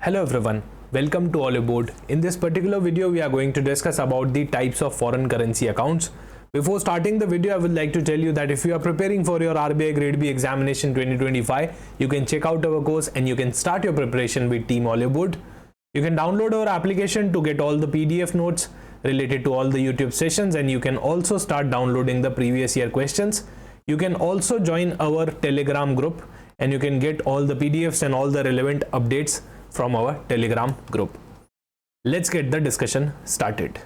Hello everyone, welcome to Hollywood. In this particular video, we are going to discuss about the types of foreign currency accounts. Before starting the video, I would like to tell you that if you are preparing for your RBI Grade B examination 2025, you can check out our course and you can start your preparation with Team Hollywood. You can download our application to get all the PDF notes related to all the YouTube sessions, and you can also start downloading the previous year questions. You can also join our Telegram group and you can get all the PDFs and all the relevant updates from our Telegram group. Let's get the discussion started.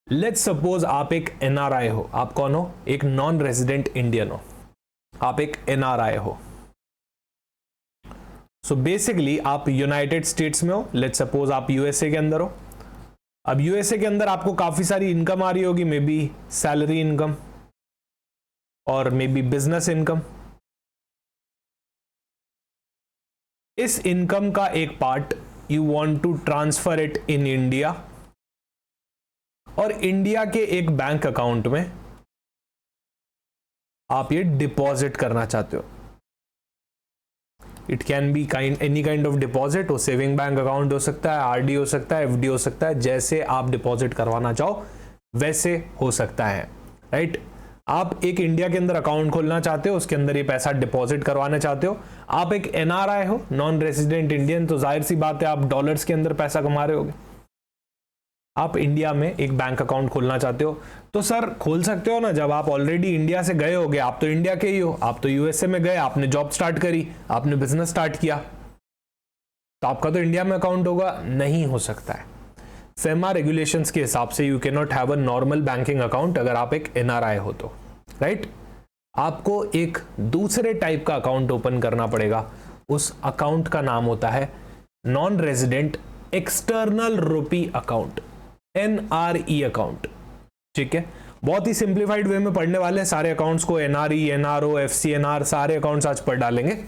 Let's suppose आप एक NRI हो. आप कौन हो? एक non resident Indian हो. आप एक NRI हो. So basically आप यूनाइटेड स्टेट्स में हो. Let's suppose आप USA के अंदर हो. अब USA के अंदर आपको काफी सारी इनकम आ रही होगी, मे बी सैलरी इनकम और मे बी बिजनेस इनकम. इस इनकम का एक part you want to transfer it in India, और इंडिया के एक बैंक अकाउंट में आप ये डिपॉजिट करना चाहते हो. It can be any kind of deposit. वो सेविंग बैंक अकाउंट हो सकता है, आरडी हो सकता है, एफडी हो सकता है. जैसे आप डिपॉजिट करवाना चाहो वैसे हो सकता है, राइट. आप एक इंडिया के अंदर अकाउंट खोलना चाहते हो, उसके अंदर ये पैसा डिपॉजिट करवाना चाहते हो. आप एक एनआरआई हो, नॉन रेजिडेंट इंडियन, तो जाहिर सी बात है आप डॉलर्स के अंदर पैसा कमा रहे होगे. आप इंडिया में एक बैंक अकाउंट खोलना चाहते हो, तो सर खोल सकते हो ना, जब आप ऑलरेडी इंडिया से गए होगे. आप तो इंडिया के ही हो, आप तो यूएसए में गए, आपने जॉब स्टार्ट करी, आपने बिजनेस स्टार्ट किया, तो आपका तो इंडिया में अकाउंट होगा. नहीं हो सकता है. फेमा रेगुलेशंस के हिसाब से you can not have a normal banking account अगर आप एक एनआरआई हो तो, राइट. आपको एक दूसरे टाइप का अकाउंट ओपन करना पड़ेगा. उस अकाउंट का नाम होता है non resident external rupee account, NRE account. ठीक है, बहुत ही सिंप्लीफाइड वे में पढ़ने वाले हैं. सारे अकाउंट्स को एनआरई, एनआरओ, एफसीएनआर सारे अकाउंट्स आज पढ़ डालेंगे,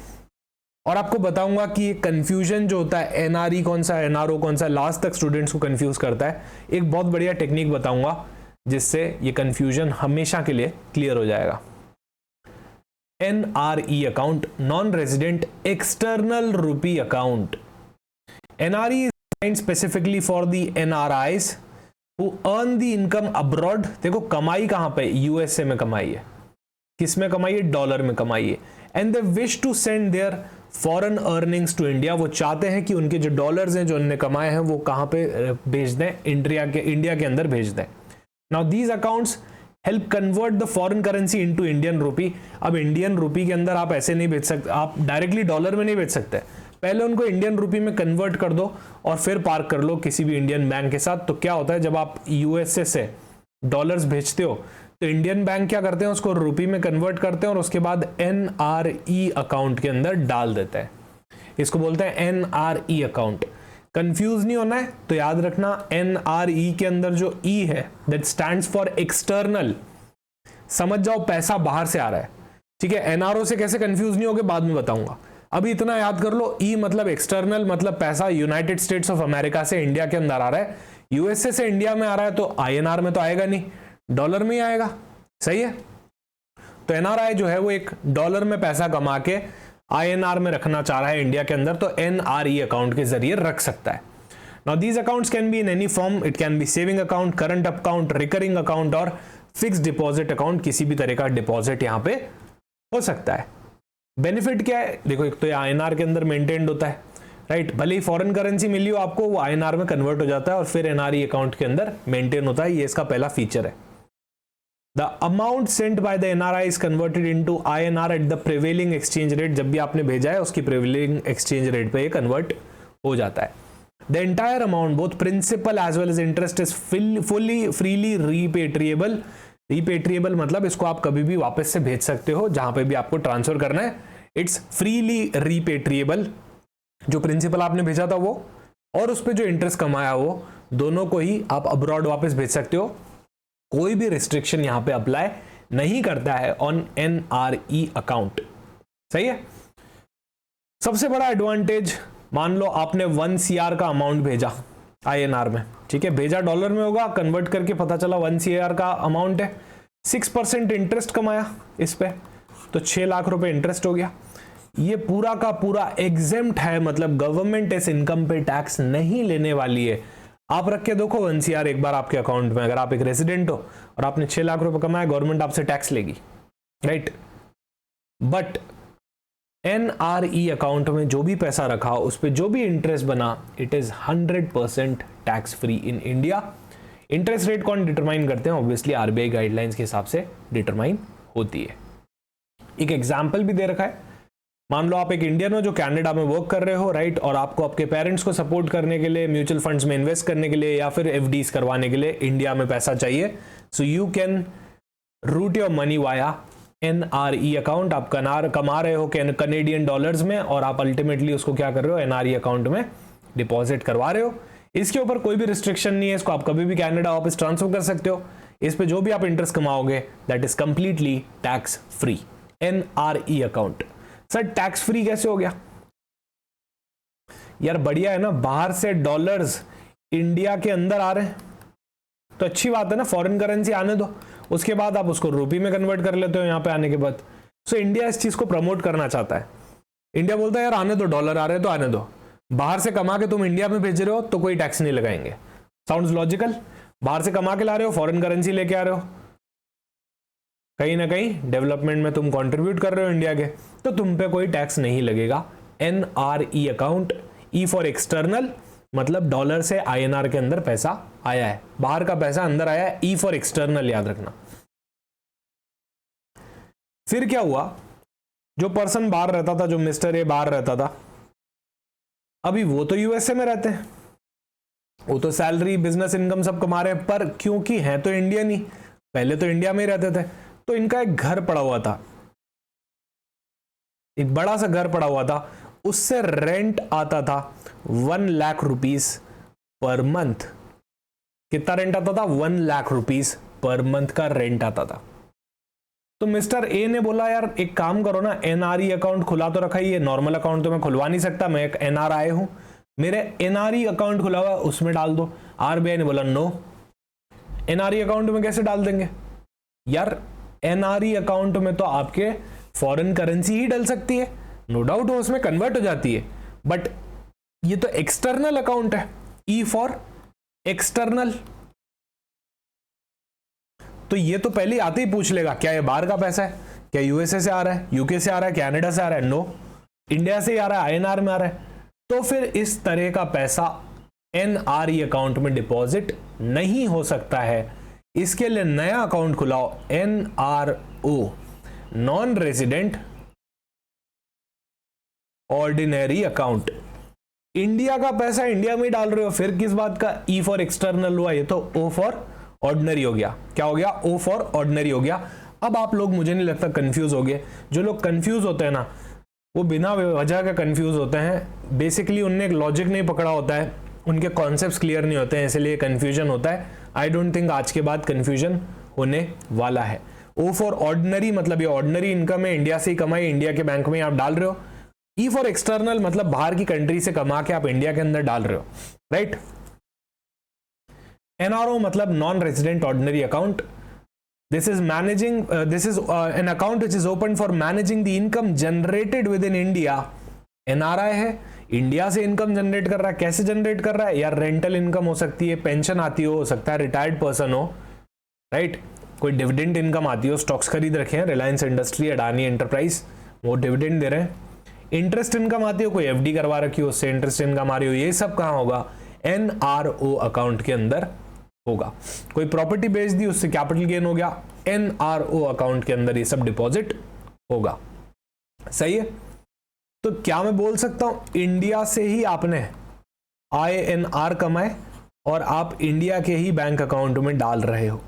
और आपको बताऊंगा कि ये कंफ्यूजन जो होता है, एनआरई कौन सा, एनआरओ कौन सा, लास्ट तक स्टूडेंट्स को कंफ्यूज करता है. एक बहुत बढ़िया टेक्निक बताऊंगा जिससे ये कंफ्यूजन हमेशा के लिए क्लियर हो जाएगा. NRE account, non resident external rupee account. NRE is designed specifically for the NRIs who earn the income abroad. देखो कमाई कहां पे, यूएसए में कमाई है. किस में कमाई है? डॉलर में कमाई है. And they wish to send their foreign earnings to India. वो चाहते हैं कि उनके जो डॉलर्स हैं जो उन्होंने कमाए हैं वो कहां पे भेज दें, इंडिया के अंदर भेज दें. Now these accounts help convert the foreign currency into Indian rupee. अब इंडियन रूपी के अंदर आप ऐसे नहीं भेज सकते, आप डायरेक्टली डॉलर में नहीं भेज सकते. पहले उनको इंडियन रूपी में कन्वर्ट कर दो और फिर पार्क कर लो किसी भी इंडियन बैंक के साथ. तो क्या होता है, जब आप यूएसए से डॉलर्स भेजते हो तो इंडियन बैंक क्या करते हैं, उसको रूपी में कन्वर्ट करते हैं और उसके बाद एनआरई अकाउंट के अंदर डाल देते हैं. इसको बोलते हैं एनआरई अकाउंट. कंफ्यूज नहीं होना है तो याद रखना, एनआरई के अंदर जो ई है दैट स्टैंड्स फॉर एक्सटर्नल. समझ जाओ पैसा बाहर से आ रहा है. ठीक है, एनआरओ से कैसे कंफ्यूज नहीं होगे बाद में बताऊंगा. अभी इतना याद कर लो, ई मतलब एक्सटर्नल, मतलब पैसा यूनाइटेड स्टेट्स ऑफ अमेरिका से इंडिया के अंदर आ रहा है. यूएसए से इंडिया में आ रहा है तो आईएनआर में तो आएगा नहीं, डॉलर में ही आएगा. सही है. तो एनआरआई जो है वो एक डॉलर में पैसा कमा के आईएनआर में रखना चाह रहा है इंडिया के अंदर, तो एनआरई अकाउंट के जरिए रख सकता है. Now these accounts can be in any form. It can be saving account, current account, recurring account और फिक्स्ड डिपॉजिट अकाउंट. किसी भी तरह का डिपॉजिट यहां पे हो सकता है. बेनिफिट क्या है? देखो, एक तो आईएनआर के अंदर मेंटेन्ड होता है, राइट. भले ही फॉरेन करेंसी मिली हो आपको, वो आईएनआर में कन्वर्ट हो जाता है और फिर एनआरई अकाउंट के अंदर मेंटेन होता है. ये इसका पहला फीचर है. The amount sent by the NRI is converted into INR at the prevailing exchange rate. जब भी आपने भेजा है उसकी prevailing exchange rate पे ये convert हो जाता है. The entire amount, both principal as well as interest, is freely repatriable. Repatriable मतलब इसको आप कभी भी वापस से भेज सकते हो जहां पे भी आपको ट्रांसफर करना है. It's freely repatriable. जो प्रिंसिपल आपने भेजा था वो और उस पर जो इंटरेस्ट कमाया वो दोनों को ही आप अब्रॉड वापस भेज सकते हो. कोई भी रिस्ट्रिक्शन यहां पे अप्लाई नहीं करता है ऑन एनआरई अकाउंट. सही है. सबसे बड़ा एडवांटेज, मान लो आपने 1 CR का अमाउंट भेजा आईएनआर में. ठीक है, भेजा डॉलर में होगा, कन्वर्ट करके पता चला 1 CR का अमाउंट है. 6% इंटरेस्ट कमाया इस पे, तो 6 लाख रुपए इंटरेस्ट हो गया. ये पूरा का पूरा एग्जेम्प्ट है, मतलब गवर्नमेंट इस इनकम पे टैक्स नहीं लेने वाली है। आप रख के देखो एनसीआर एक बार आपके अकाउंट में, अगर आप एक रेजिडेंट हो और आपने 6 लाख रुपए कमाया, गवर्नमेंट आपसे टैक्स लेगी, राइट। बट एनआरई अकाउंट में जो भी पैसा रखा, उस पर जो भी इंटरेस्ट बना, it is 100% tax free in India. Interest rate कौन डिटरमाइन करते हैं? ऑब्वियसली आरबीआई गाइडलाइंस के हिसाब से डिटरमाइन होती है। एक एग्जाम्पल भी दे रखा है, मान लो आप एक इंडियन हो जो कनाडा में वर्क कर रहे हो, राइट, और आपको आपके पेरेंट्स को सपोर्ट करने के लिए, म्यूचुअल फंड्स में इन्वेस्ट करने के लिए या फिर एफडीज करवाने के लिए इंडिया में पैसा चाहिए। So you can route your money via NRE account. आप कमा रहे हो कनेडियन डॉलर्स में और आप अल्टीमेटली उसको क्या कर रहे हो? एनआरई अकाउंट में डिपॉजिट करवा रहे हो। इसके ऊपर कोई भी रिस्ट्रिक्शन नहीं है, इसको आप कभी भी कनाडा वापस ट्रांसफर कर सकते हो। इस पे जो भी आप इंटरेस्ट कमाओगे that is completely tax free. NRE account. Sir tax free कैसे हो गया? यार बढ़िया है ना, बाहर से डॉलर्स इंडिया के अंदर आ रहे हैं तो अच्छी बात है ना, फॉरेन करेंसी आने दो, उसके बाद आप उसको रुपी में कन्वर्ट कर लेते हो यहाँ पे आने के बाद। सो इंडिया इस चीज को प्रमोट करना चाहता है। इंडिया बोलता है यार आने दो, डॉलर आ रहे हैं तो आने दो, बाहर से कमा के तुम इंडिया में भेज रहे हो तो कोई टैक्स नहीं लगाएंगे। Sounds logical? बाहर से कमा के ला रहे हो, फॉरेन करेंसी लेके आ रहे हो, कहीं ना कहीं डेवलपमेंट में तुम कंट्रीब्यूट कर रहे हो इंडिया के, तो तुम पे कोई टैक्स नहीं लगेगा। NRE account, E for external, मतलब डॉलर से आईएनआर के अंदर पैसा आया है, बाहर का पैसा अंदर आया है। ई फॉर एक्सटर्नल याद रखना। फिर क्या हुआ, जो पर्सन बाहर रहता था, जो मिस्टर ए बाहर रहता था, अभी वो तो यूएसए में रहते हैं, वो तो सैलरी बिजनेस इनकम सब कमा रहे हैं, पर क्योंकि हैं तो इंडियन ही, पहले तो इंडिया में ही रहते थे, तो इनका एक घर पड़ा हुआ था, एक बड़ा सा घर पड़ा हुआ था, उससे रेंट आता था 1 लाख रुपीस पर मंथ। कितना रेंट आता था? 1 लाख रुपीस पर मंथ का रेंट आता था। तो मिस्टर ए ने बोला यार एक काम करो ना, एनआरई अकाउंट खुला तो रखा ही है, नॉर्मल अकाउंट तो मैं खुलवा नहीं सकता, मैं एक एनआरआई हूं, मेरे एनआरई अकाउंट खुला हुआ उसमें डाल दो। आरबीआई ने बोला नो, एनआरई अकाउंट में कैसे डाल देंगे? यार एनआरई अकाउंट में तो आपके फॉरेन करेंसी ही डल सकती है, नो डाउट वो उसमें कन्वर्ट हो जाती है, बट ये तो एक्सटर्नल अकाउंट है, ई फॉर एक्सटर्नल। तो ये तो पहले आते ही पूछ लेगा क्या ये बाहर का पैसा है, क्या यूएसए से आ रहा है, यूके से आ रहा है, कनाडा से आ रहा है? नो, इंडिया से ही आ रहा है, आईएनआर में आ रहा है। तो फिर इस तरह का पैसा एनआरई अकाउंट में डिपॉजिट नहीं हो सकता है। इसके लिए नया अकाउंट खुलाओ, NRO, non resident ordinary account. India का पैसा इंडिया में ही डाल रहे हो, फिर किस बात का ई फॉर एक्सटर्नल हुआ? ये तो ओ फॉर ऑर्डिनरी हो गया। क्या हो गया? ओ फॉर ऑर्डिनरी हो गया। अब आप लोग मुझे नहीं लगता कंफ्यूज हो गए। जो लोग कंफ्यूज होते हैं ना, वो बिना वजह का कंफ्यूज होते हैं, बेसिकली उनने एक लॉजिक नहीं पकड़ा होता है, उनके कॉन्सेप्ट्स क्लियर नहीं होते हैं, इसलिए कंफ्यूजन होता है। आई डोंट थिंक आज के बाद कंफ्यूजन होने वाला है। ओ फॉर ऑर्डिनरी मतलब ये ऑर्डिनरी इनकम है, इंडिया से ही कमाई, इंडिया के बैंक में आप डाल रहे हो। ई फॉर एक्सटर्नल मतलब बाहर की कंट्री से कमा के आप इंडिया के अंदर डाल रहे हो, राइट। एनआरओ मतलब non resident ordinary account. This is an account which is open for managing the income generated within India. NRI है, इंडिया से इनकम जनरेट कर रहा है। कैसे जनरेट कर रहा है? यार रेंटल इनकम हो सकती है, पेंशन आती हो सकता है, रिटायर्ड पर्सन हो, राइट, कोई डिविडेंड इनकम आती हो, स्टॉक्स खरीद रखे हैं, रिलायंस इंडस्ट्री, अडानी एंटरप्राइज, वो डिविडेंड दे रहे हैं। इंटरेस्ट इनकम आती हो, कोई एफडी करवा रखी हो, उससे इंटरेस्ट इनकम आ रही हो, ये सब कहाँ होगा? एनआरओ अकाउंट के अंदर होगा। कोई प्रॉपर्टी बेच दी, उससे कैपिटल गेन हो गया, एनआरओ अकाउंट के अंदर ये सब डिपॉजिट होगा। सही है? तो क्या मैं बोल सकता हूं इंडिया से ही आपने आईएनआर कमाए और आप इंडिया के ही बैंक अकाउंट में डाल रहे हो।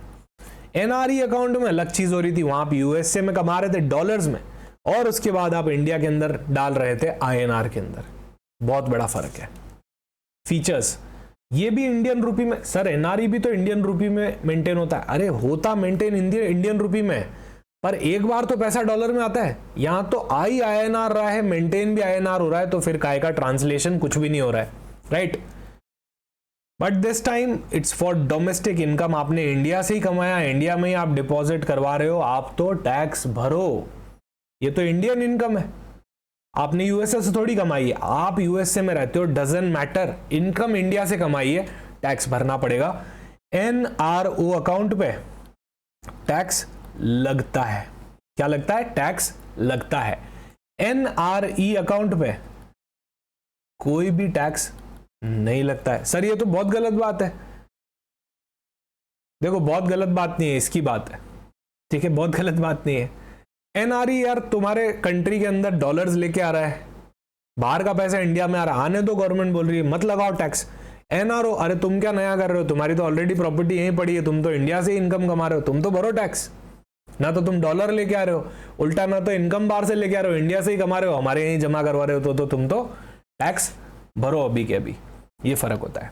एनआरई अकाउंट में अलग चीज हो रही थी, वहां आप यूएसए में कमा रहे थे डॉलर्स में, और उसके बाद आप इंडिया के अंदर डाल रहे थे आईएनआर के अंदर। बहुत बड़ा फर्क है। फीचर्स, ये भी इंडियन रुपी में, सर एनआरई भी तो इंडियन रुपी में मेंटेन होता है। अरे होता मेंटेन इंडियन रुपी में, पर एक बार तो पैसा डॉलर में आता है। यहां तो आईएनआर रहा है, मेंटेन भी आईएनआर हो रहा है, तो फिर काय का ट्रांसलेशन कुछ भी नहीं हो रहा है, right. But this time it's for domestic income. आपने इंडिया से ही कमाया, इंडिया में ही आप डिपॉजिट करवा रहे हो, आप तो टैक्स भरो। ये तो इंडियन इनकम है, आपने यूएसए से थोड़ी कमाई है, आप यूएसए में रहते हो, डजंट मैटर, इनकम इंडिया से कमाई है, टैक्स भरना पड़ेगा। एनआरओ अकाउंट पे टैक्स लगता है, क्या लगता है? टैक्स लगता है। एनआरई अकाउंट पे कोई भी टैक्स नहीं लगता है। सर ये तो बहुत गलत बात है। देखो बहुत गलत बात नहीं है, इसकी बात है, ठीक है, बहुत गलत बात नहीं है। एनआरई यार तुम्हारे कंट्री के अंदर डॉलर्स लेके आ रहा है, बाहर का पैसा इंडिया में आ रहा है, आने दो, गवर्नमेंट बोल रही है मत लगाओ टैक्स। एनआरओ, अरे तुम क्या नया कर रहे हो, तुम्हारी तो ऑलरेडी प्रॉपर्टी यहीं पड़ी है, तुम तो इंडिया से इनकम कमा रहे हो, तुम तो भरो टैक्स। ना तो तुम डॉलर लेके आ रहे हो उल्टा, ना तो इनकम बाहर से लेके आ रहे हो, इंडिया से ही कमा रहे हो, हमारे यहीं जमा करवा रहे हो, तो तुम तो टैक्स भरो अभी के अभी। ये फर्क होता है।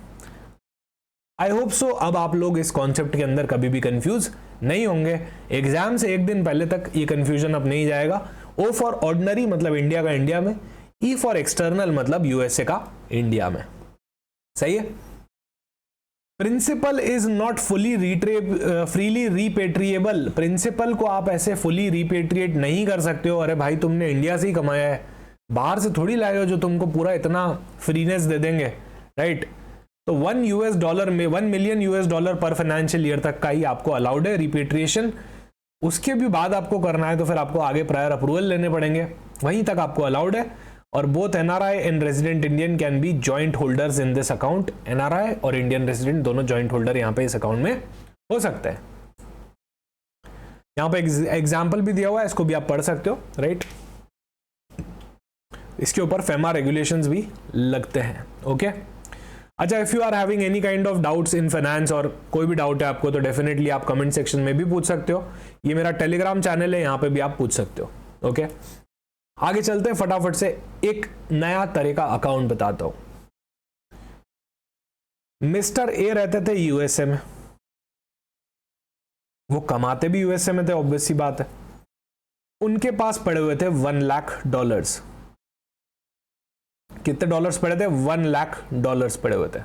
आई होप सो अब आप लोग इस कॉन्सेप्ट के अंदर कभी भी कंफ्यूज नहीं होंगे। एग्जाम से एक दिन पहले तक ये कंफ्यूजन अब नहीं जाएगा। ओ फॉर ऑर्डिनरी मतलब इंडिया का इंडिया में, ई फॉर एक्सटर्नल मतलब यूएसए का इंडिया में। सही है। Principal is not freely repatriable. Principal को आप ऐसे फुली रिपेट्रिएट नहीं कर सकते हो। अरे भाई तुमने इंडिया से ही कमाया है, बाहर से थोड़ी लाए हो जो तुमको पूरा इतना फ्रीनेस दे देंगे, राइट। तो $1 million पर फाइनेंशियल ईयर तक का ही आपको अलाउड है रिपेट्रिएशन। उसके भी बाद आपको करना है तो फिर आपको आगे प्रायर अप्रूवल लेने पड़ेंगे, वहीं तक आपको अलाउड है। और both NRI and resident Indian can be joint holders in this account. NRI और इंडियन रेजिडेंट दोनों जॉइंट होल्डर यहाँ पे इस अकाउंट में हो सकते हैं। यहाँ पे एग्जाम्पल भी दिया हुआ है, इसको भी आप पढ़ सकते हो, राइट। इसके ऊपर फेमा रेगुलेशंस भी लगते हैं। ओके अच्छा, if you are having any kind of doubts in finance और कोई भी डाउट है आपको तो डेफिनेटली आप कमेंट सेक्शन में भी पूछ सकते हो। ये मेरा टेलीग्राम चैनल है, यहाँ पे भी आप पूछ सकते हो। ओके आगे चलते हैं फटाफट से, एक नया तरह का अकाउंट बताता हूं। मिस्टर ए रहते थे यूएसए में, वो कमाते भी यूएसए में थे, ऑब्वियस सी बात है। उनके पास पड़े हुए थे $1 लाख। कितने डॉलर्स पड़े थे? $1 लाख पड़े हुए थे।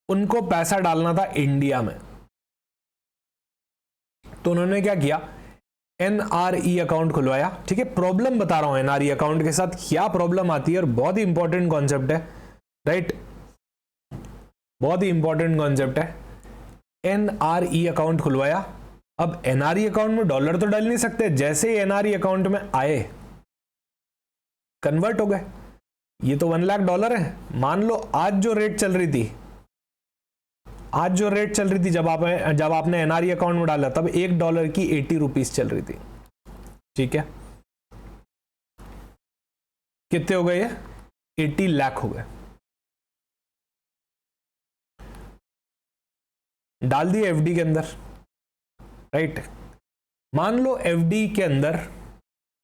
उनको पैसा डालना था इंडिया में, तो उन्होंने क्या किया? एनआरई अकाउंट खुलवाया। ठीक है, प्रॉब्लम बता रहा हूं एनआरई अकाउंट के साथ क्या प्रॉब्लम आती है, और बहुत ही इंपॉर्टेंट कॉन्सेप्ट है, राइट, बहुत ही इंपॉर्टेंट कॉन्सेप्ट है। एनआरई अकाउंट खुलवाया। अब एनआरई अकाउंट में डॉलर तो डाल नहीं सकते, जैसे ही एनआरई अकाउंट में आए कन्वर्ट हो गए। ये तो $1 लाख है। मान लो आज जो रेट चल रही थी, जब आपने एनआरई अकाउंट में डाला तब $1 की 80 रुपीज चल रही थी। ठीक है, कितने हो गए? ये 80 लाख हो गए। डाल दिए एफडी के अंदर, राइट। मान लो एफडी के अंदर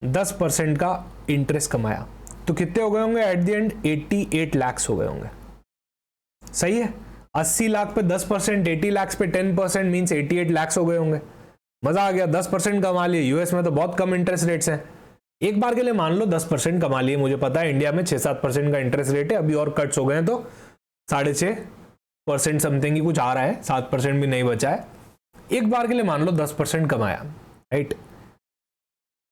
10% का इंटरेस्ट कमाया, तो कितने हो गए होंगे एट द एंड? 88 लाख हो गए होंगे। सही है, 80 लाख पे 10%, 80 लाख पे 10% मींस 88 लाख हो गए होंगे। मजा आ गया, 10% कमा लिए। यूएस में तो बहुत कम इंटरेस्ट रेट्स हैं। एक बार के लिए मान लो 10% कमा लिए, मुझे पता है इंडिया में 6-7% का इंटरेस्ट रेट है, अभी और कट्स हो गए हैं तो 6.5% समथिंग ही कुछ आ रहा है, 7% भी नहीं बचा है। एक बार के लिए मान लो 10% कमाया, राइट।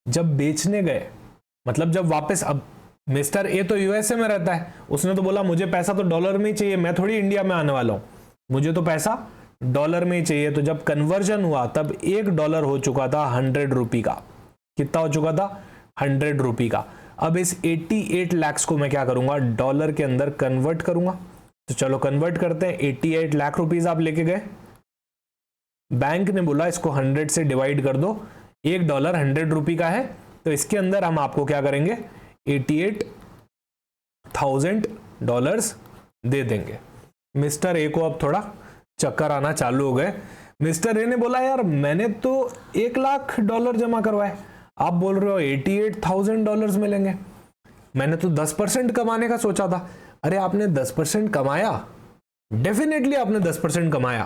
जब बेचने गए, मतलब जब वापस, अब मिस्टर ए तो यूएसए में रहता है, उसने तो बोला मुझे पैसा तो डॉलर में ही चाहिए, मैं थोड़ी इंडिया में आने वाला हूं, मुझे तो पैसा डॉलर में ही चाहिए। तो जब कन्वर्जन हुआ तब $1 हो चुका था 100 रुपये का। कितना हो चुका था? 100 रुपये का। अब इस 88 लाख को मैं क्या करूंगा? डॉलर के अंदर कन्वर्ट करूंगा। तो चलो कन्वर्ट करते हैं। 88 लाख रुपीज आप लेके गए, बैंक ने बोला इसको 100 से डिवाइड कर दो, $1 100 रुपये का है, तो इसके अंदर हम आपको क्या करेंगे? $88,000 दे देंगे। मिस्टर ए को अब थोड़ा चक्कर आना चालू हो गए। मिस्टर ए ने बोला यार मैंने तो $1 लाख जमा करवाए, आप बोल रहे हो $88,000 मिलेंगे, मैंने तो 10% कमाने का सोचा था। अरे आपने 10% कमाया, डेफिनेटली आपने 10% कमाया,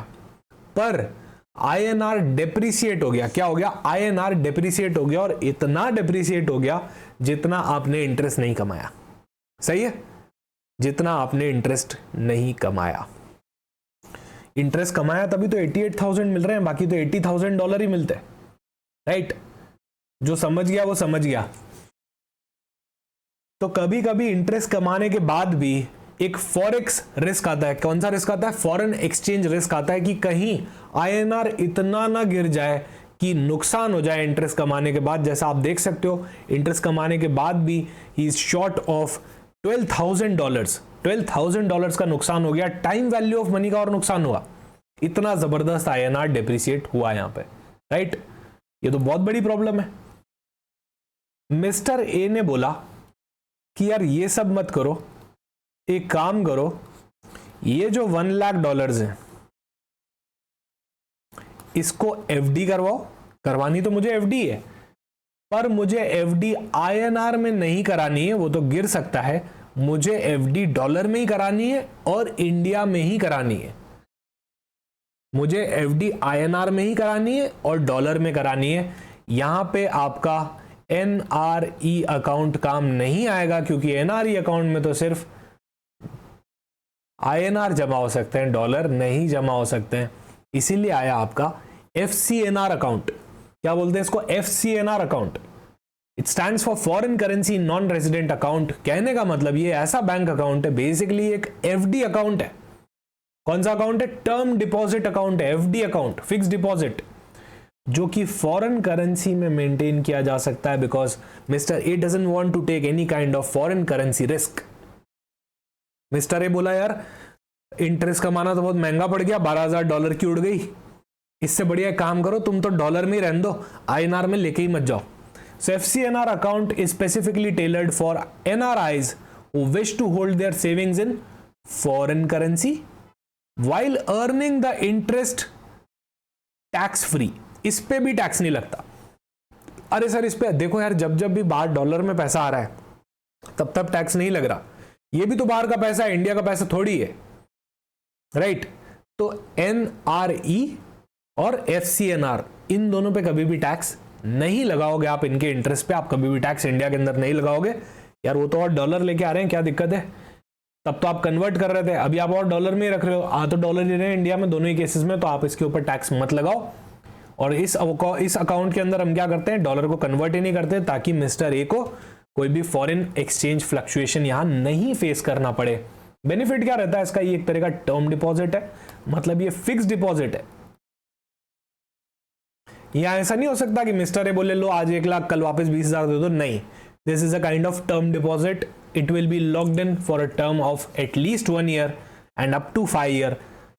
पर INR डेप्रिसिएट हो गया। क्या हो गया? INR डेप्रिसिएट हो गया, और इतना डेप्रिसिएट हो गया जितना आपने इंटरेस्ट नहीं कमाया। सही है, जितना आपने इंटरेस्ट नहीं कमाया। इंटरेस्ट कमाया तभी तो 88,000 मिल रहे हैं, बाकी तो $80,000 ही मिलते हैं, राइट। जो समझ गया वो समझ गया। तो कभी कभी इंटरेस्ट कमाने के बाद भी एक फॉरेक्स रिस्क आता है। कौन सा रिस्क आता है? फॉरेन एक्सचेंज रिस्क आता है कि कहीं आईएनआर इतना ना गिर जाए कि नुकसान हो जाए इंटरेस्ट कमाने के बाद। जैसा आप देख सकते हो, इंटरेस्ट कमाने के बाद भी ही इज शॉर्ट ऑफ $12,000। $12,000 का नुकसान हो गया, टाइम वैल्यू ऑफ मनी का और नुकसान हुआ। इतना जबरदस्त आईएनआर डेप्रिसिएट हुआ यहां पे, राइट। ये तो बहुत बड़ी प्रॉब्लम है। मिस्टर ए ने बोला कि यार ये सब मत करो, एक काम करो, ये जो $1 लाख है इसको एफडी करवाओ। करवानी तो मुझे एफडी है, पर मुझे एफडी आईएनआर में नहीं करानी है, वो तो गिर सकता है। मुझे एफडी डॉलर में ही करानी है और इंडिया में ही करानी है। मुझे एफडी आईएनआर में ही करानी है और डॉलर में करानी है। यहां पे आपका एनआरई अकाउंट काम नहीं आएगा, क्योंकि एनआरई अकाउंट में तो सिर्फ आईएनआर जमा हो सकते हैं, डॉलर नहीं जमा हो सकते हैं। इसीलिए आया आपका एफसीएनआर अकाउंट। क्या बोलते हैं इसको? FCNR account. It stands for foreign currency non resident account. कहने का मतलब ये ऐसा बैंक अकाउंट है, बेसिकली एक एफडी अकाउंट है। कौन सा अकाउंट है? टर्म डिपॉजिट अकाउंट है, एफडी अकाउंट, फिक्स डिपॉजिट, जो कि फॉरेन करेंसी में मेंटेन किया जा सकता है, because mister A doesn't want to take any kind of foreign currency risk. Mister A बोला यार इंटरेस्ट कमाना तो बहुत महंगा पड़ गया, $12,000 की उड़ गई, इससे बढ़िया काम करो, तुम तो डॉलर में ही रहने दो, आईएनआर में लेके ही मत जाओ। So FCNR account is specifically tailored for NRIs who wish to hold their savings in foreign currency while earning the interest tax free. इस पे भी टैक्स नहीं लगता। अरे सर इस पे देखो यार, जब जब भी बाहर डॉलर में पैसा आ रहा है तब तब टैक्स नहीं लग रहा। ये भी तो बाहर का पैसा है, इंडिया का पैसा थोड़ी है, राइट। तो एनआरई और एफसीएनआर, इन दोनों पे कभी भी टैक्स नहीं लगाओगे आप। इनके इंटरेस्ट पे आप कभी भी टैक्स इंडिया के अंदर नहीं लगाओगे। यार वो तो और डॉलर लेके आ रहे हैं, क्या दिक्कत है? तब तो आप कन्वर्ट कर रहे थे, अभी आप और डॉलर में ही रख रहे हो। आ तो डॉलर ही रहे हैं इंडिया में, दोनों ही केसेस में, तो आप इसके ऊपर टैक्स मत लगाओ। और इस अकाउंट के अंदर हम क्या करते हैं? डॉलर को कन्वर्ट ही नहीं करते, ताकि मिस्टर ए को कोई भी फॉरेन एक्सचेंज फ्लक्चुएशन यहां नहीं फेस करना पड़े। बेनिफिट क्या रहता है इसका? ये एक तरह का टर्म डिपॉजिट है, मतलब ये फिक्स डिपॉजिट है। यहां ऐसा नहीं हो सकता कि मिस्टर ए बोले लो आज 1 लाख, कल वापस 20,000 दे दो। नहीं, this is a kind of term deposit. It will be locked in for a term of at least 1 year and up to 5 year.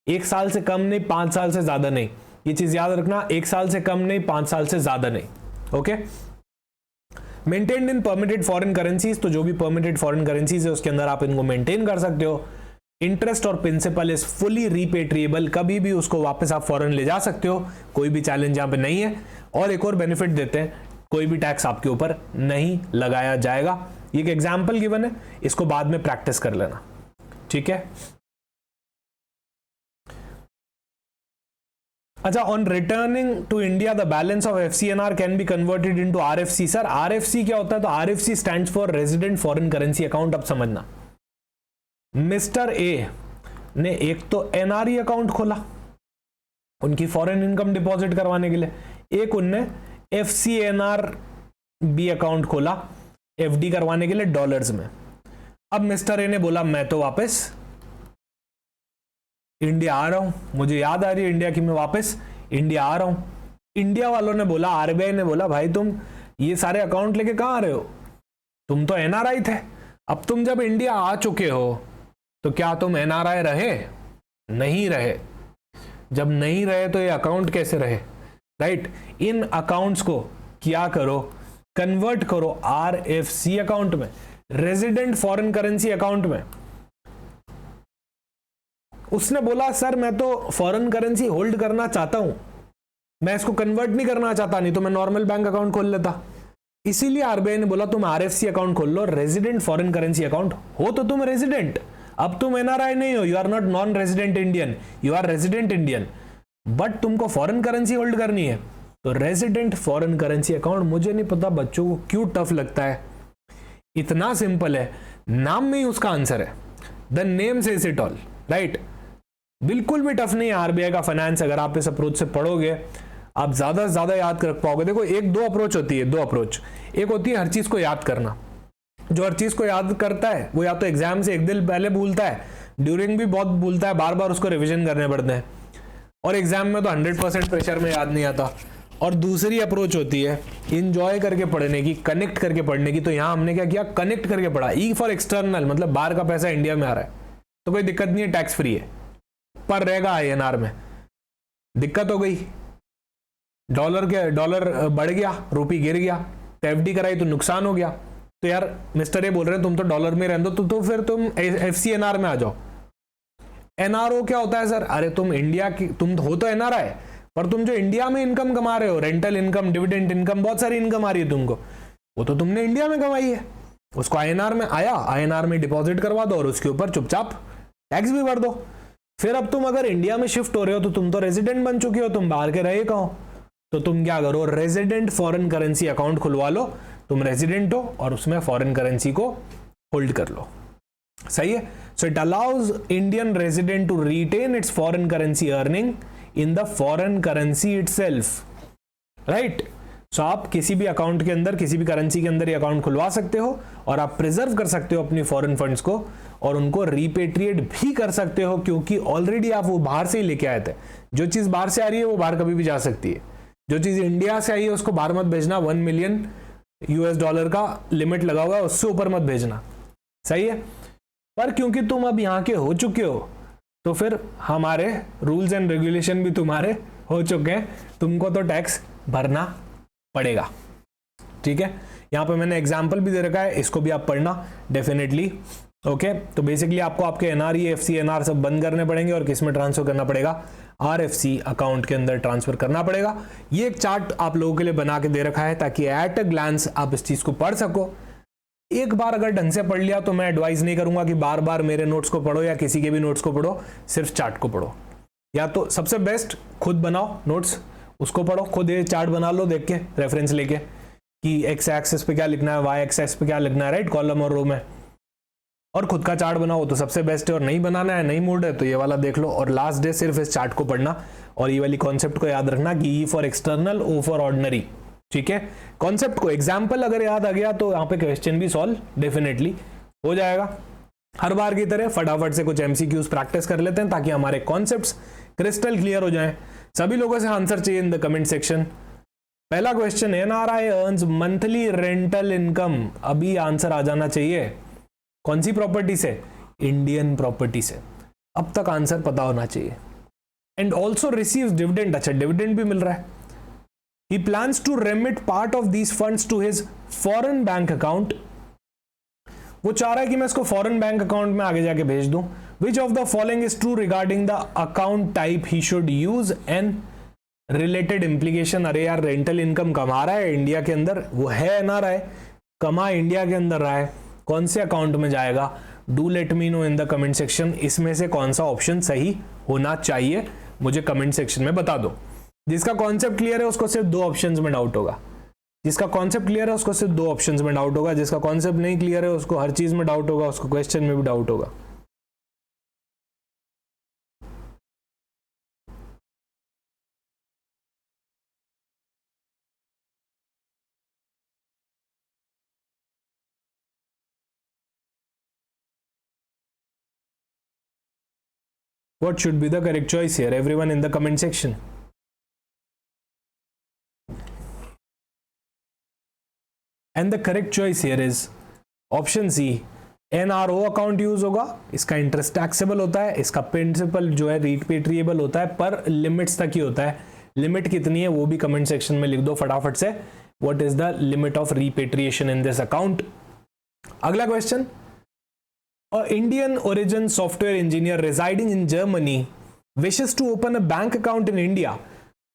1 साल से कम नहीं, 5 साल से ज्यादा नहीं। ये चीज याद रखना, 1 साल से कम नहीं, 5 साल से ज्यादा नहीं। ओके। मेंटेन्ड इन परमिटेड फॉरेन करेंसीज, तो जो भी परमिटेड फॉरेन करेंसीज है उसके अंदर आप इनको मेंटेन कर सकते हो। इंटरेस्ट और प्रिंसिपल इज फुली रिपेट्रिएबल, कभी भी उसको वापस आप फॉरेन ले जा सकते हो, कोई भी चैलेंज यहां पे नहीं है। और एक और बेनिफिट देते हैं, कोई भी टैक्स आपके ऊपर नहीं लगाया जाएगा। ये एक एग्जांपल गिवन है, इसको बाद में प्रैक्टिस कर लेना, ठीक है। अच्छा, on returning to India the balance of FCNR can be converted into RFC. Sir RFC क्या होता है? तो RFC stands for resident foreign currency account. अब समझना, मिस्टर ए ने एक तो एनआरई अकाउंट खोला उनकी फॉरेन इनकम डिपॉजिट करवाने के लिए, एक उनने एफसीएनआर बी अकाउंट खोला एफडी करवाने के लिए डॉलर्स में। अब मिस्टर ए ने बोला मैं तो वापस इंडिया आ रहा हूं, मुझे याद आ रही है इंडिया की, मैं वापस इंडिया आ रहा हूं। इंडिया वालों ने बोला, आरबीआई ने बोला भाई तुम ये सारे अकाउंट लेके कहां आ रहे हो? तुम तो एनआरआई थे, अब तुम जब इंडिया आ चुके हो तो क्या तुम एनआरआई रहे? नहीं रहे। जब नहीं रहे तो ये अकाउंट कैसे रहे, राइट? इन अकाउंट्स को क्या करो? कन्वर्ट करो आरएफसी अकाउंट में, रेजिडेंट फॉरेन करेंसी अकाउंट में। उसने बोला सर मैं तो फॉरेन करेंसी होल्ड करना चाहता हूं, मैं इसको कन्वर्ट नहीं करना चाहता, नहीं तो मैं नॉर्मल बैंक अकाउंट खोल लेता। इसीलिए आरबीआई ने बोला तुम आरएफसी अकाउंट खोल लो, रेजिडेंट फॉरेन करेंसी अकाउंट हो तो तुम रेजिडेंट। अब तुम एनआरआई नहीं हो, you are not non resident Indian, you are resident Indian, but तुमको फॉरेन करेंसी होल्ड करनी है तो रेजिडेंट फॉरेन करेंसी अकाउंट। मुझे नहीं पता बच्चों को क्यों टफ लगता है, इतना सिंपल है, नाम में ही उसका आंसर है, the name says it all, right? बिल्कुल भी टफ नहीं है आरबीआई का फाइनेंस। अगर आप इस अप्रोच से पढ़ोगे आप ज्यादा से ज्यादा याद कर पाओगे। देखो एक दो अप्रोच होती है, दो अप्रोच। एक होती है हर चीज को याद करना, जो हर चीज को याद करता है वो या तो एग्जाम से एक दिन पहले भूलता है, ड्यूरिंग भी बहुत भूलता है, बार बार उसको रिवीजन करने पड़ते हैं, और एग्जाम में तो 100% प्रेशर में याद नहीं आता। और दूसरी अप्रोच होती है इंजॉय करके पढ़ने की, कनेक्ट करके पढ़ने की। तो यहां हमने क्या किया, कनेक्ट करके पढ़ा। ई फॉर एक्सटर्नल, मतलब बाहर का पैसा इंडिया में आ रहा है तो कोई दिक्कत नहीं है, टैक्स फ्री है, पर रहेगा INR में। दिक्कत हो गई, डॉलर बढ़ गया, रुपी गिर गया, तो FD कराई तो नुकसान हो गया। तो यार मिस्टर ये बोल रहे हैं तुम तो डॉलर में रहने दो, तो फिर तुम FCNR में आ जाओ। NRO क्या होता है सर? अरे तुम इंडिया की, तुम हो तो NRI, पर तुम जो इंडिया में इनकम कमा रहे हो, रेंटल इनकम, डिविडेंड इनकम, बहुत सारी इनकम आ रही है तुमको, वो तो तुमने इंडिया में कमाई है, उसको INR में आया, INR में डिपॉजिट करवा दो और उसके ऊपर चुपचाप टैक्स भी भर दो। फिर अब तुम अगर इंडिया में शिफ्ट हो रहे हो तो तुम तो रेजिडेंट बन चुके हो, तुम बाहर के रहे कहो, तो तुम क्या करो, रेजिडेंट फॉरेन करेंसी अकाउंट खुलवा लो। तुम रेजिडेंट हो और उसमें फॉरेन करेंसी को होल्ड कर लो। सही है। So it allows Indian resident to retain its foreign currency earning in the foreign currency itself, right. So आप किसी भी अकाउंट के अंदर, किसी भी करेंसी के अंदर ये अकाउंट खुलवा सकते हो और आप प्रिजर्व कर सकते हो अपनी फॉरेन फंड्स को और उनको रिपेट्रिएट भी कर सकते हो, क्योंकि ऑलरेडी आप वो बाहर से ही लेके आए थे। जो चीज बाहर से आ रही है वो बाहर कभी भी जा सकती है, जो चीज इंडिया से आई है उसको बाहर मत भेजना। $1 मिलियन का लिमिट लगा हुआ है, उससे ऊपर मत भेजना। सही है। पर क्योंकि तुम अब यहाँ के हो चुके हो तो फिर हमारे रूल्स एंड रेगुलेशन भी तुम्हारे हो चुके हैं, तुमको तो टैक्स भरना पड़ेगा। ठीक है। यहाँ पे मैंने एग्जाम्पल भी दे रखा है, इसको भी आप पढ़ना डेफिनेटली। ओके। तो बेसिकली आपको आपके NRE, FCNR सब बंद करने पड़ेंगे और किस में ट्रांसफर करना पड़ेगा, RFC अकाउंट के अंदर ट्रांसफर करना पड़ेगा। ये एक चार्ट आप लोगों के लिए बना के दे रखा है ताकि एट अ ग्लांस आप इस चीज को पढ़ सको। एक बार अगर ढंग से पढ़ लिया तो मैं एडवाइस नहीं करूंगा कि बार बार मेरे नोट्स को पढ़ो या किसी के भी नोट्स को पढ़ो, सिर्फ चार्ट को पढ़ो। या तो सबसे बेस्ट खुद बनाओ नोट्स, उसको पढ़ो, खुद ये चार्ट बना लो देख के, रेफरेंस लेके कि एक्स एक्सेस पे क्या लिखना है, वाई एक्सेस पे क्या लिखना है, राइट, कॉलम और रो में, और खुद का चार्ट बनाओ तो सबसे बेस्ट है। और नहीं बनाना है, नहीं मूड है, तो ये वाला देख लो और लास्ट डे सिर्फ इस चार्ट को पढ़ना और ये वाली कॉन्सेप्ट को याद रखना कि E for external, O for ordinary. ठीक है। कॉन्सेप्ट को, एग्जाम्पल अगर याद आ गया तो यहाँ पे क्वेश्चन भी सॉल्व डेफिनेटली हो जाएगा। हर बार की तरह फटाफट से कुछ MCQs प्रैक्टिस कर लेते हैं ताकि हमारे कॉन्सेप्ट्स क्रिस्टल क्लियर हो जाएं। सभी लोगों से आंसर चाहिए इन द कमेंट सेक्शन। पहला question, NRI earns monthly rental income, अभी आंसर आ जाना चाहिए। कौन सी प्रॉपर्टी से? इंडियन प्रॉपर्टी से। अब तक आंसर पता होना चाहिए। एंड ऑल्सो रिसीव्स डिविडेंड, अच्छा डिविडेंड भी मिल रहा है। He plans to remit part of these funds to his foreign bank account. वो चाह रहा है कि मैं इसको फॉरेन बैंक अकाउंट में आगे जाके भेज दूं। Which of the following is true regarding the account type he should use and related implication? अरे यार रेंटल इनकम कमा रहा है इंडिया के अंदर, वो है NRI, कमा इंडिया के अंदर रहा है, कौन से अकाउंट में जाएगा? Do let me know in the comment section, इसमें से कौन सा ऑप्शन सही होना चाहिए मुझे कमेंट सेक्शन में बता दो। जिसका कॉन्सेप्ट क्लियर है उसको सिर्फ 2 ऑप्शंस में डाउट होगा, जिसका कॉन्सेप्ट क्लियर है उसको सिर्फ 2 ऑप्शंस में डाउट होगा, जिसका कॉन्सेप्ट नहीं क्लियर है उसको हर चीज में डाउट होगा, उसको क्वेश्चन में भी डाउट होगा। What should be the correct choice here? Everyone in the comment section. And the correct choice here is option C. NRO account use होगा, इसका इंटरेस्ट टैक्सेबल होता है, इसका प्रिंसिपल जो है रिपेट्रिएबल होता है, पर लिमिट्स तक ही होता है। लिमिट कितनी है वो भी कमेंट सेक्शन में लिख दो फटाफट से। What is the limit of repatriation in this account? अगला question, Indian origin software engineer residing in Germany wishes to open a bank account in India.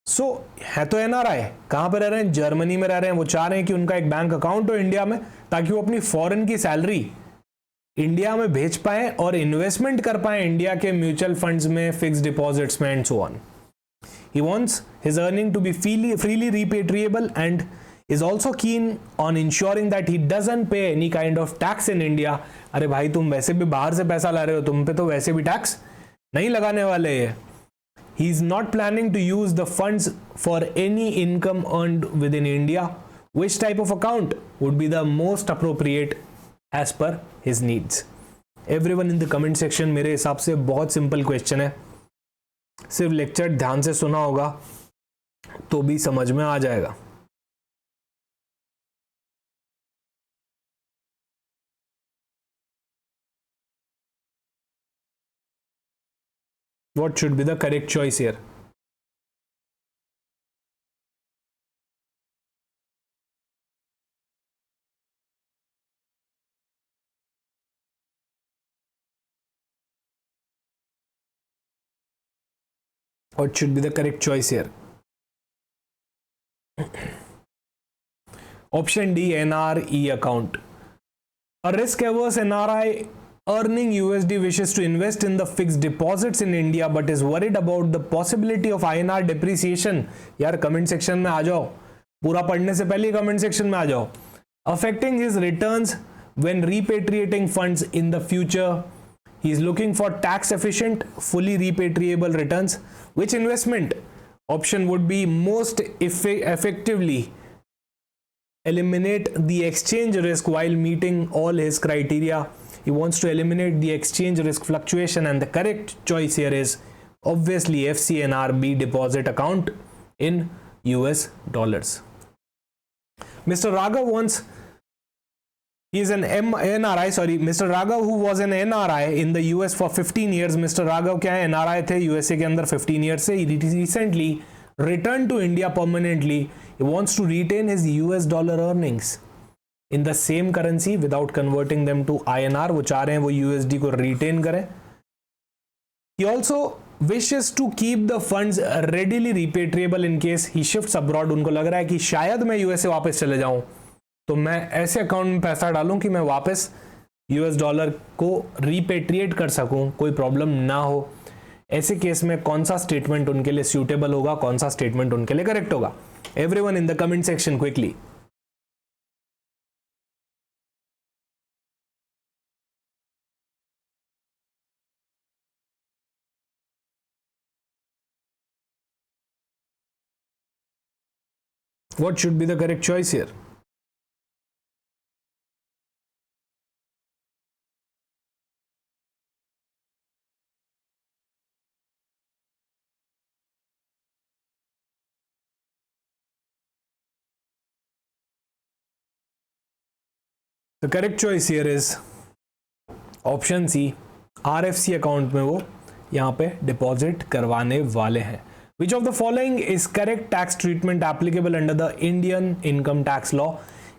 So है तो NRI, कहां पर रह रहे हैं? जर्मनी में रह रहे हैं। वो चाह रहे हैं कि उनका एक बैंक अकाउंट हो इंडिया में ताकि वो अपनी फॉरेन की सैलरी इंडिया में भेज पाए और इन्वेस्टमेंट कर पाए इंडिया के म्यूचुअल फंड्स में, फिक्स्ड डिपॉजिट्स में and so on. He wants his earning to be freely repatriable and is also keen on ensuring that he doesn't pay any kind of tax in India. अरे भाई तुम वैसे भी बाहर से पैसा ला रहे हो, तुम पे तो वैसे भी टैक्स नहीं लगाने वाले हैं। He is not planning to use the funds for any income earned within India. Which type of account would be the most appropriate as per his needs. Everyone in the comment section, मेरे हिसाब से बहुत simple question है, सिर्फ lecture ध्यान से सुना होगा तो भी समझ में आ जाएगा. What should be the correct choice here? What should be the correct choice here? Option D, NRE account. A risk-averse NRI earning USD wishes to invest in the fixed deposits in India but is worried about the possibility of INR depreciation. यार comment section में आ जाओ, पूरा पढ़ने से पहले comment section में आ जाओ. Affecting his returns when repatriating funds in the future. He is looking for tax efficient, fully repatriable returns. Which investment option would be most effectively eliminate the exchange risk while meeting all his criteria? He wants to eliminate the exchange risk fluctuation, and the correct choice here is obviously FCNRB deposit account in US dollars. Mr. Raghav wants, he is an NRI, sorry, Mr. Raghav who was an NRI in the US for 15 years. Mr. Raghav क्या है, NRI थे USA के अंदर 15 years से. He recently returned to India permanently. He wants to retain his US dollar earnings in the same currency without converting them to INR. वो चाह रहे हैं वो USD को retain करें. He also wishes to keep the funds readily repatriable in case he shifts abroad. उनको लग रहा है कि शायद मैं USA वापस चले जाऊं तो मैं ऐसे अकाउंट में पैसा डालूं कि मैं वापस US डॉलर को रिपेट्रिएट कर सकूं, कोई प्रॉब्लम ना हो. ऐसे केस में कौन सा स्टेटमेंट उनके लिए सूटेबल होगा, कौन सा स्टेटमेंट उनके लिए करेक्ट होगा? Everyone in the comment section quickly. What should be the correct choice here? The correct choice here is option C. RFC account में वो यहाँ पे डिपॉजिट करवाने वाले हैं. Which of the following is correct tax treatment applicable under the Indian income tax law?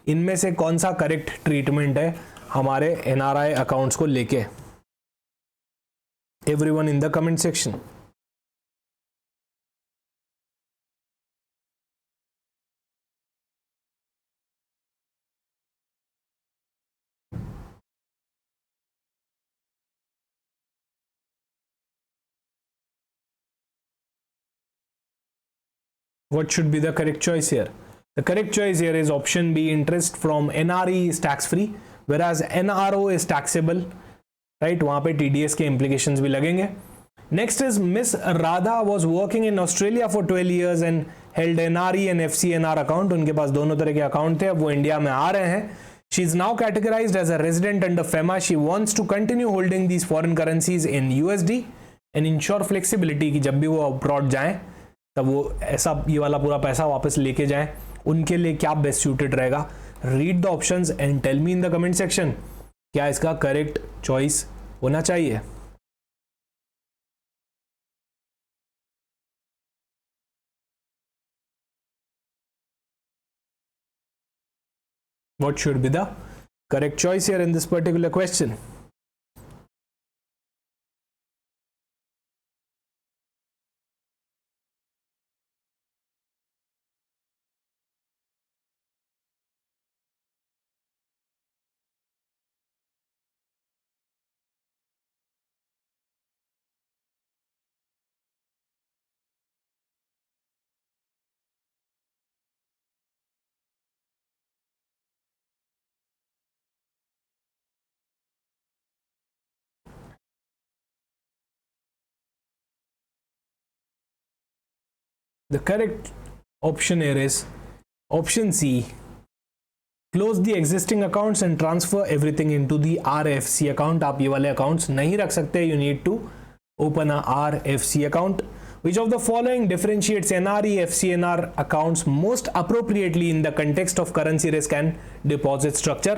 इनमें से कौन सा करेक्ट ट्रीटमेंट है हमारे NRI अकाउंट्स को लेके? Everyone in the comment section. What should be the correct choice here? The correct choice here is option B. Interest from NRE is tax free whereas NRO is taxable. Right? वहाँ पे TDS के implications भी लगेंगे. Next is Miss Radha was working in Australia for 12 years and held NRE and FCNR account. उनके पास दोनों तरह के account थे, अब वो इंडिया में आ रहे हैं. She is now categorized as a resident under FEMA. She wants to continue holding these foreign currencies in USD and ensure flexibility कि जब भी वो abroad जाएं तब वो ऐसा ये वाला पूरा पैसा वापस लेके जाएं. उनके लिए क्या बेस्ट सूटेड रहेगा? Read the options and tell me in the comment section क्या इसका करेक्ट चॉइस होना चाहिए. What should be the correct choice here in this particular question? The correct option here is option C. Close the existing accounts and transfer everything into the RFC account. आप ये वाले accounts नहीं रख सकते, you need to open a RFC account. Which of the following differentiates NRE FCNR accounts most appropriately in the context of currency risk and deposit structure?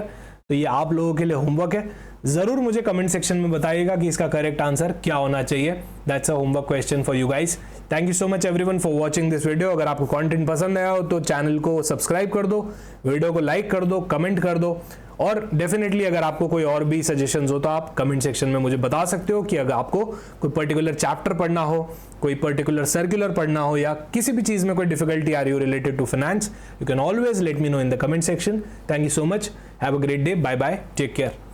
तो ये आप लोगों के लिए होमवर्क है, जरूर मुझे कमेंट सेक्शन में बताइएगा कि इसका करेक्ट आंसर क्या होना चाहिए। That's a homework question for you guys. Thank you so much everyone for watching this video. अगर आपको कंटेंट पसंद आया हो तो चैनल को सब्सक्राइब कर दो, वीडियो को लाइक कर दो, कमेंट कर दो, और डेफिनेटली अगर आपको कोई और भी सजेशंस हो तो आप कमेंट सेक्शन में मुझे बता सकते हो कि अगर आपको कोई पर्टिकुलर चैप्टर पढ़ना हो, कोई पर्टिकुलर सर्कुलर पढ़ना हो, या किसी भी चीज में कोई डिफिकल्टी आ रही हो related to finance, you can always let me know in the comment section. Thank you so much, have a great day, bye bye, take care.